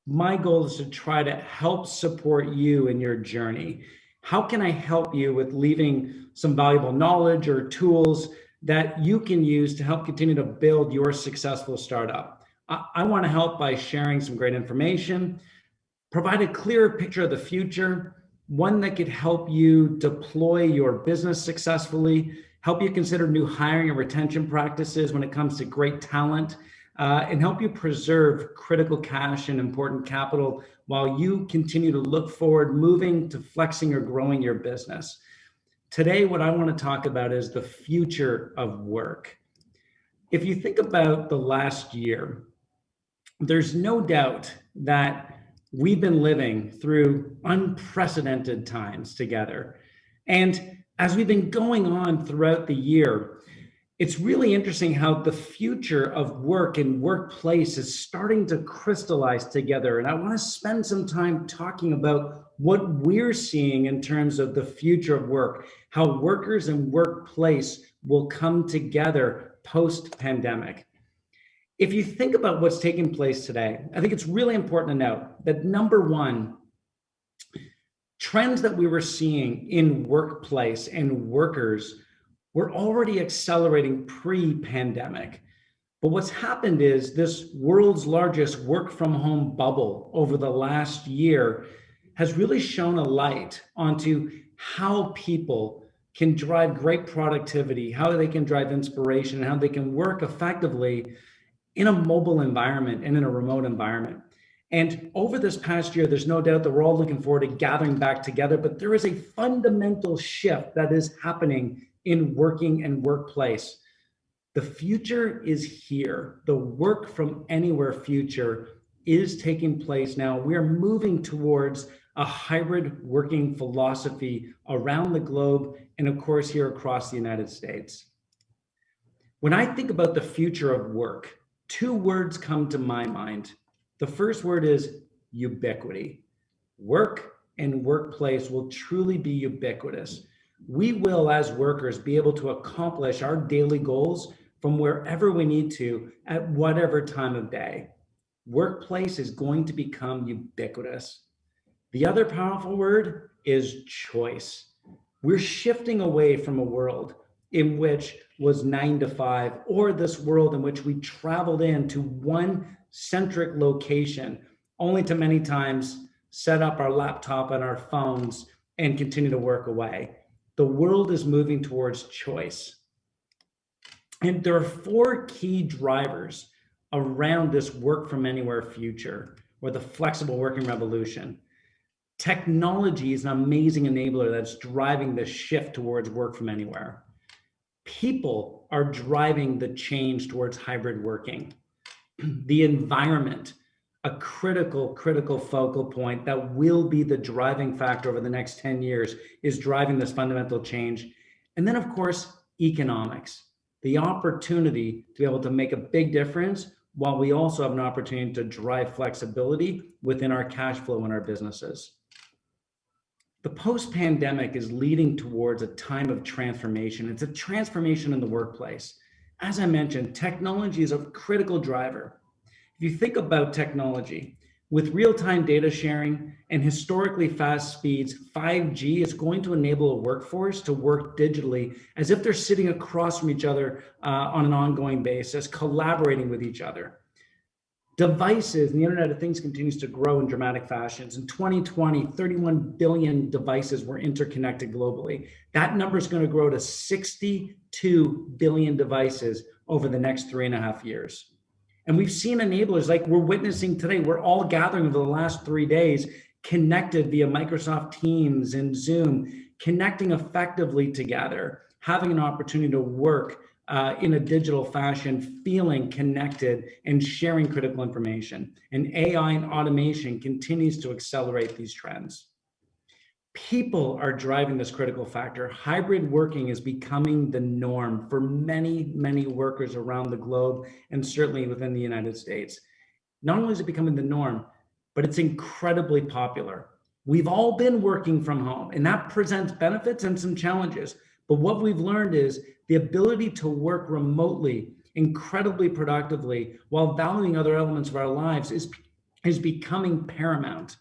My goal is to try to help support you in your journey. How can I help you with leaving some valuable knowledge or tools that you can use to help continue to build your successful startup? I want to help by sharing some great information, provide a clearer picture of the future, one that could help you deploy your business successfully, help you consider new hiring and retention practices when it comes to great talent, and help you preserve critical cash and important capital while you continue to look forward, moving to flexing or growing your business. Today, what I want to talk about is the future of work. If you think about the last year, there's no doubt that we've been living through unprecedented times together. And as we've been going on throughout the year, it's really interesting how the future of work and workplace is starting to crystallize together. And I want to spend some time talking about what we're seeing in terms of the future of work, how workers and workplace will come together post-pandemic. If you think about what's taking place today, I think it's really important to note that number one, trends that we were seeing in workplace and workers were already accelerating pre-pandemic. But what's happened is this world's largest work from home bubble over the last year has really shone a light onto how people can drive great productivity, how they can drive inspiration, and how they can work effectively in a mobile environment and in a remote environment. And over this past year, there's no doubt that we're all looking forward to gathering back together, but there is a fundamental shift that is happening in working and workplace. The future is here. The work from anywhere future is taking place now. We are moving towards a hybrid working philosophy around the globe and of course here across the United States. When I think about the future of work, two words come to my mind. The first word is ubiquity. Work and workplace will truly be ubiquitous. We will, as workers, be able to accomplish our daily goals from wherever we need to at whatever time of day. Workplace is going to become ubiquitous. The other powerful word is choice. We're shifting away from a world in which was 9 to 5, or this world in which we traveled into one centric location, only to many times set up our laptop and our phones and continue to work away. The world is moving towards choice. And there are four key drivers around this work from anywhere future, or the flexible working revolution. Technology is an amazing enabler that's driving the shift towards work from anywhere. People are driving the change towards hybrid working. The environment, a critical focal point that will be the driving factor over the next 10 years, is driving this fundamental change. And then, of course, economics, the opportunity to be able to make a big difference while we also have an opportunity to drive flexibility within our cash flow in our businesses. The post-pandemic is leading towards a time of transformation. It's a transformation in the workplace. As I mentioned, technology is a critical driver. If you think about technology, with real-time data sharing and historically fast speeds, 5G is going to enable a workforce to work digitally as if they're sitting across from each other on an ongoing basis, collaborating with each other. Devices and the Internet of Things continues to grow in dramatic fashions. In 2020, 31 billion devices were interconnected globally. That number is going to grow to 62 billion devices over the next 3.5 years. And we've seen enablers like we're witnessing today. We're all gathering over the last 3 days, connected via Microsoft Teams and Zoom, connecting effectively together, having an opportunity to work in a digital fashion, feeling connected and sharing critical information. And AI and automation continues to accelerate these trends. People are driving this critical factor. Hybrid working is becoming the norm for many, many workers around the globe, and certainly within the United States. Not only is it becoming the norm, but it's incredibly popular. We've all been working from home, and that presents benefits and some challenges. But what we've learned is the ability to work remotely incredibly productively while valuing other elements of our lives is is becoming paramount.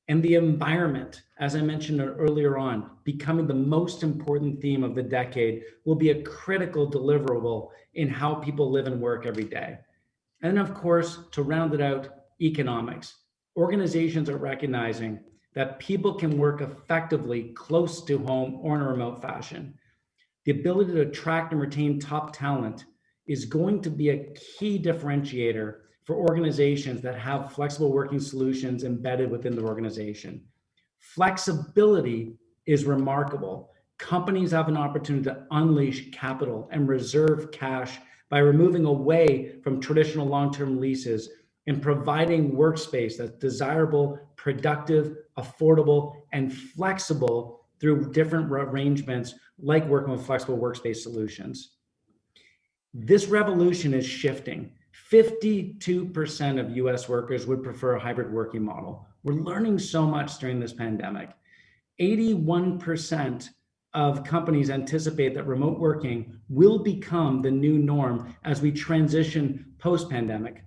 And the environment, as I mentioned earlier on, becoming the most important theme of the decade, will be a critical deliverable in how people live and work every day. And of course, to round it out, economics. Organizations are recognizing that people can work effectively close to home or in a remote fashion. The ability to attract and retain top talent is going to be a key differentiator for organizations that have flexible working solutions embedded within the organization. Flexibility is remarkable. Companies have an opportunity to unleash capital and reserve cash by removing away from traditional long-term leases and providing workspace that's desirable, productive, affordable, and flexible through different arrangements like working with flexible workspace solutions. This revolution is shifting. 52% of US workers would prefer a hybrid working model. We're learning so much during this pandemic. 81% of companies anticipate that remote working will become the new norm as we transition post-pandemic.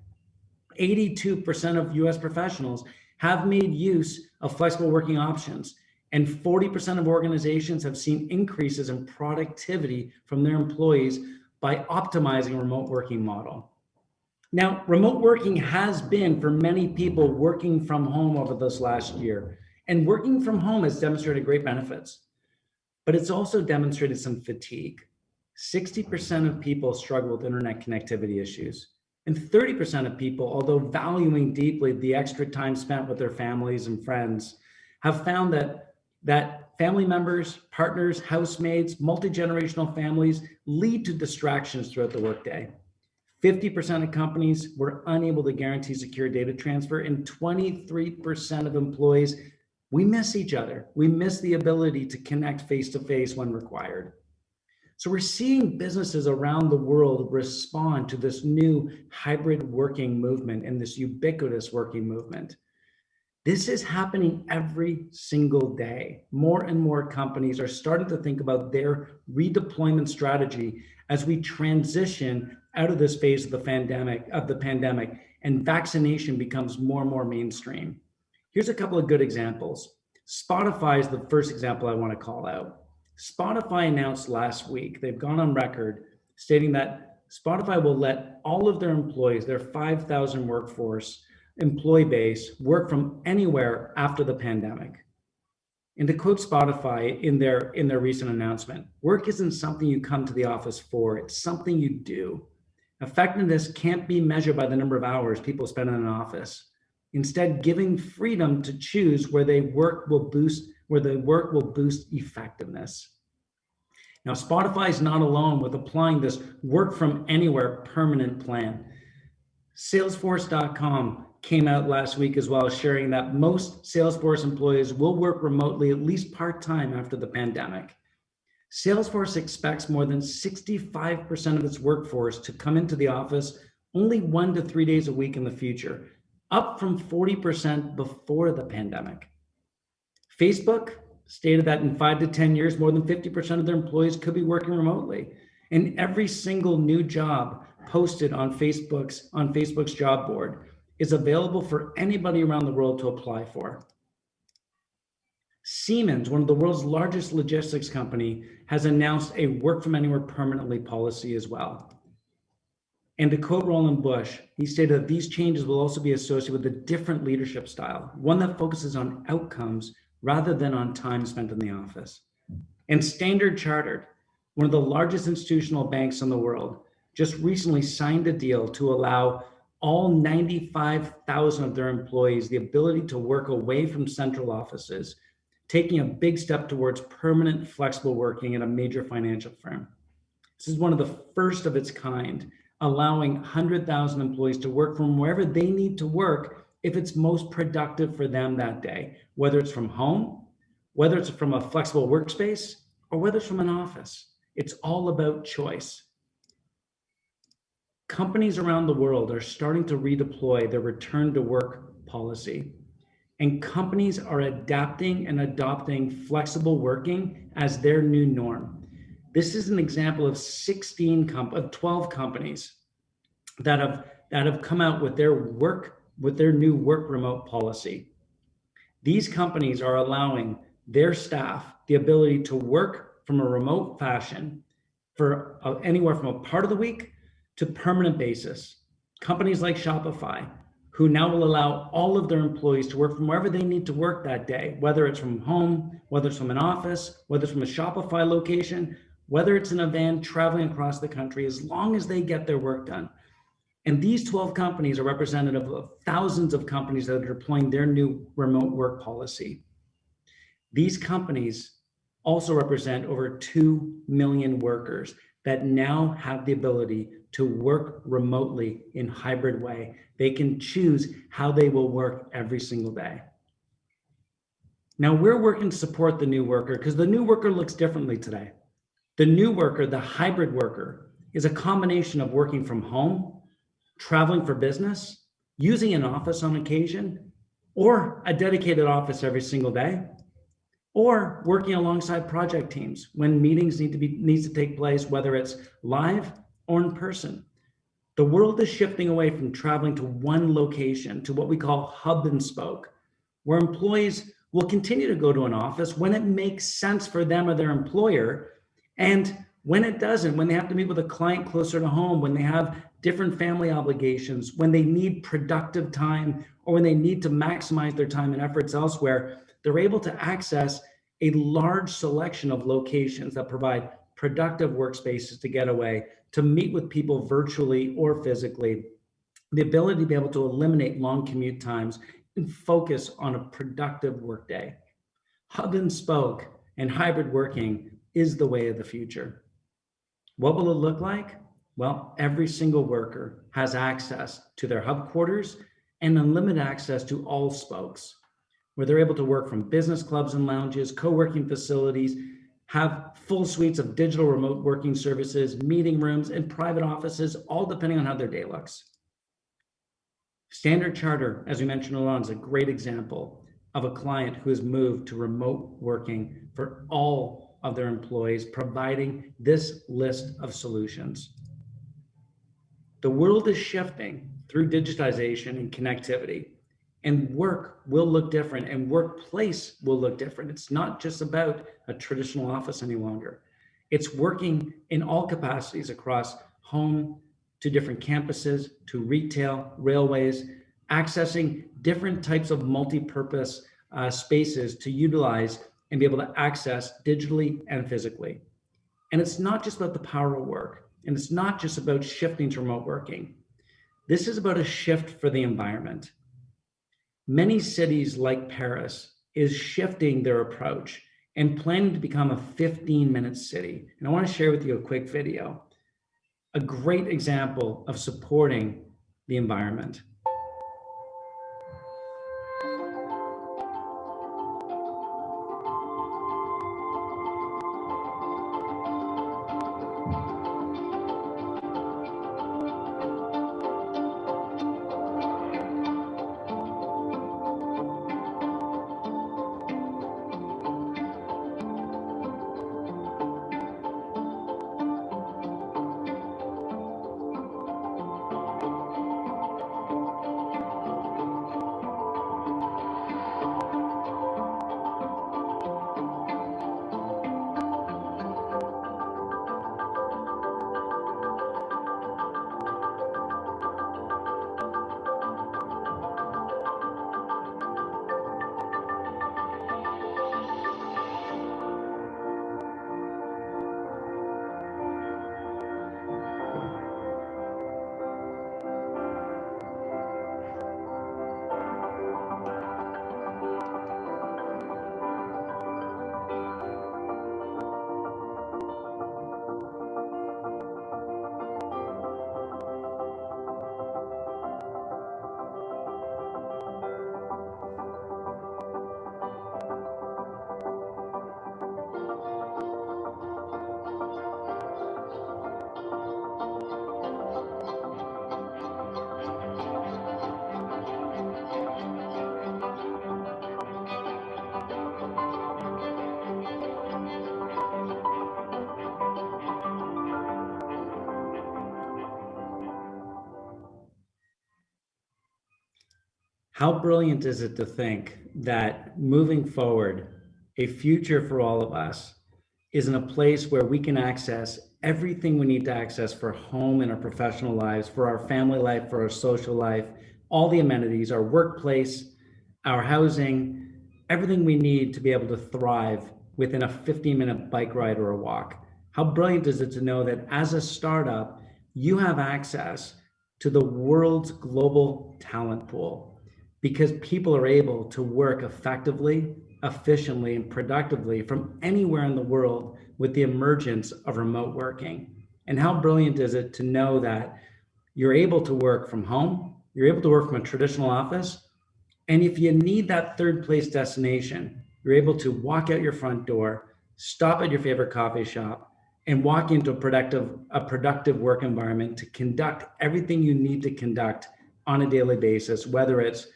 82% of US professionals have made use of flexible working options, and 40% of organizations have seen increases in productivity from their employees by optimizing a remote working model. Now, remote working has been, for many people, working from home over this last year, and working from home has demonstrated great benefits, but it's also demonstrated some fatigue. 60% of people struggle with internet connectivity issues, and 30% of people, although valuing deeply the extra time spent with their families and friends, have found that family members, partners, housemates, multi-generational families lead to distractions throughout the workday. 50% of companies were unable to guarantee secure data transfer, and 23% of employees, we miss each other. We miss the ability to connect face-to-face when required. So we're seeing businesses around the world respond to this new hybrid working movement and this ubiquitous working movement. This is happening every single day. More and more companies are starting to think about their redeployment strategy as we transition out of this phase of the pandemic, and vaccination becomes more and more mainstream. Here's a couple of good examples. Spotify is the first example I want to call out. Spotify announced last week, they've gone on record stating that Spotify will let all of their employees, their 5,000 workforce employee base, work from anywhere after the pandemic. And to quote Spotify in their recent announcement, work isn't something you come to the office for, it's something you do. Effectiveness can't be measured by the number of hours people spend in an office. Instead, giving freedom to choose where they work will boost effectiveness. Now, Spotify is not alone with applying this work from anywhere permanent plan. Salesforce.com came out last week as well, sharing that most Salesforce employees will work remotely at least part-time after the pandemic. Salesforce expects more than 65% of its workforce to come into the office only 1 to 3 days a week in the future, up from 40% before the pandemic. Facebook stated that in 5 to 10 years, more than 50% of their employees could be working remotely. And every single new job posted on Facebook's job board is available for anybody around the world to apply for. Siemens, one of the world's largest logistics company, has announced a work from anywhere permanently policy as well. And to quote Roland Bush, he stated that these changes will also be associated with a different leadership style, one that focuses on outcomes rather than on time spent in the office. And Standard Chartered, one of the largest institutional banks in the world, just recently signed a deal to allow all 95,000 of their employees the ability to work away from central offices, taking a big step towards permanent flexible working at a major financial firm. This is one of the first of its kind, allowing 100,000 employees to work from wherever they need to work if it's most productive for them that day, whether it's from home, whether it's from a flexible workspace, or whether it's from an office. It's all about choice. Companies around the world are starting to redeploy their return to work policy, and companies are adapting and adopting flexible working as their new norm. This is an example of 12 companies that have come out with their work with their new work remote policy. These companies are allowing their staff the ability to work from a remote fashion for anywhere from a part of the week to permanent basis. Companies like Shopify, who now will allow all of their employees to work from wherever they need to work that day, whether it's from home, whether it's from an office, whether it's from a Shopify location, whether it's in a van traveling across the country, as long as they get their work done. And these 12 companies are representative of thousands of companies that are deploying their new remote work policy. These companies also represent over 2 million workers that now have the ability to work remotely in hybrid way. They can choose how they will work every single day. Now we're working to support the new worker because the new worker looks differently today. The new worker, the hybrid worker, is a combination of working from home, traveling for business, using an office on occasion, or a dedicated office every single day, or working alongside project teams when meetings needs to take place, whether it's live or in person. The world is shifting away from traveling to one location to what we call hub and spoke, where employees will continue to go to an office when it makes sense for them or their employer. And when it doesn't, when they have to meet with a client closer to home, when they have different family obligations, when they need productive time, or when they need to maximize their time and efforts elsewhere, they're able to access a large selection of locations that provide productive workspaces to get away, to meet with people virtually or physically, the ability to be able to eliminate long commute times and focus on a productive workday. Hub and spoke and hybrid working is the way of the future. What will it look like? Well, every single worker has access to their hub quarters and unlimited access to all spokes, where they're able to work from business clubs and lounges, co-working facilities, have full suites of digital remote working services, meeting rooms, and private offices, all depending on how their day looks. Standard Chartered, as we mentioned earlier on, is a great example of a client who has moved to remote working for all of their employees, providing this list of solutions. The world is shifting through digitization and connectivity, and work will look different and workplace will look different. It's not just about a traditional office any longer. It's working in all capacities across home to different campuses, to retail, railways, accessing different types of multi-purpose spaces to utilize and be able to access digitally and physically. And it's not just about the power of work, and it's not just about shifting to remote working. This is about a shift for the environment. Many cities like Paris is shifting their approach and planning to become a 15-minute city. And I want to share with you a quick video, a great example of supporting the environment. How brilliant is it to think that moving forward, a future for all of us is in a place where we can access everything we need to access for home and our professional lives, for our family life, for our social life, all the amenities, our workplace, our housing, everything we need to be able to thrive within a 15-minute bike ride or a walk. How brilliant is it to know that as a startup, you have access to the world's global talent pool because people are able to work effectively, efficiently, and productively from anywhere in the world with the emergence of remote working. And how brilliant is it to know that you're able to work from home, you're able to work from a traditional office, and if you need that third place destination, you're able to walk out your front door, stop at your favorite coffee shop, and walk into a productive work environment to conduct everything you need to conduct on a daily basis, whether it's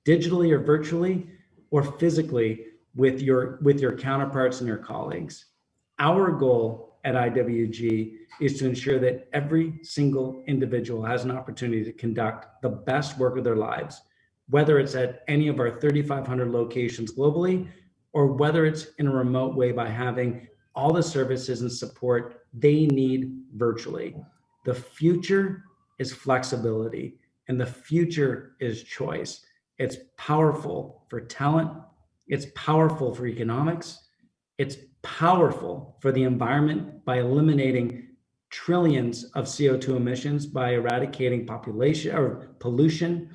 digitally or virtually or physically with your counterparts and your colleagues. Our goal at IWG is to ensure that every single individual has an opportunity to conduct the best work of their lives, whether it's at any of our 3,500 locations globally, or whether it's in a remote way by having all the services and support they need virtually. The future is flexibility, and the future is choice. It's powerful for talent. It's powerful for economics. It's powerful for the environment by eliminating trillions of CO2 emissions, by eradicating population or pollution.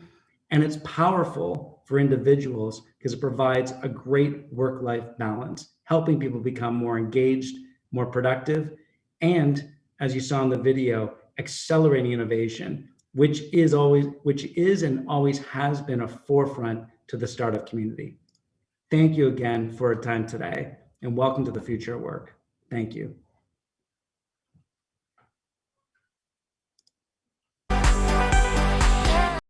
And it's powerful for individuals because it provides a great work-life balance, helping people become more engaged, more productive, and as you saw in the video, accelerating innovation, which is and always has been a forefront to the startup community. Thank you again for your time today, and welcome to the future of work. Thank you.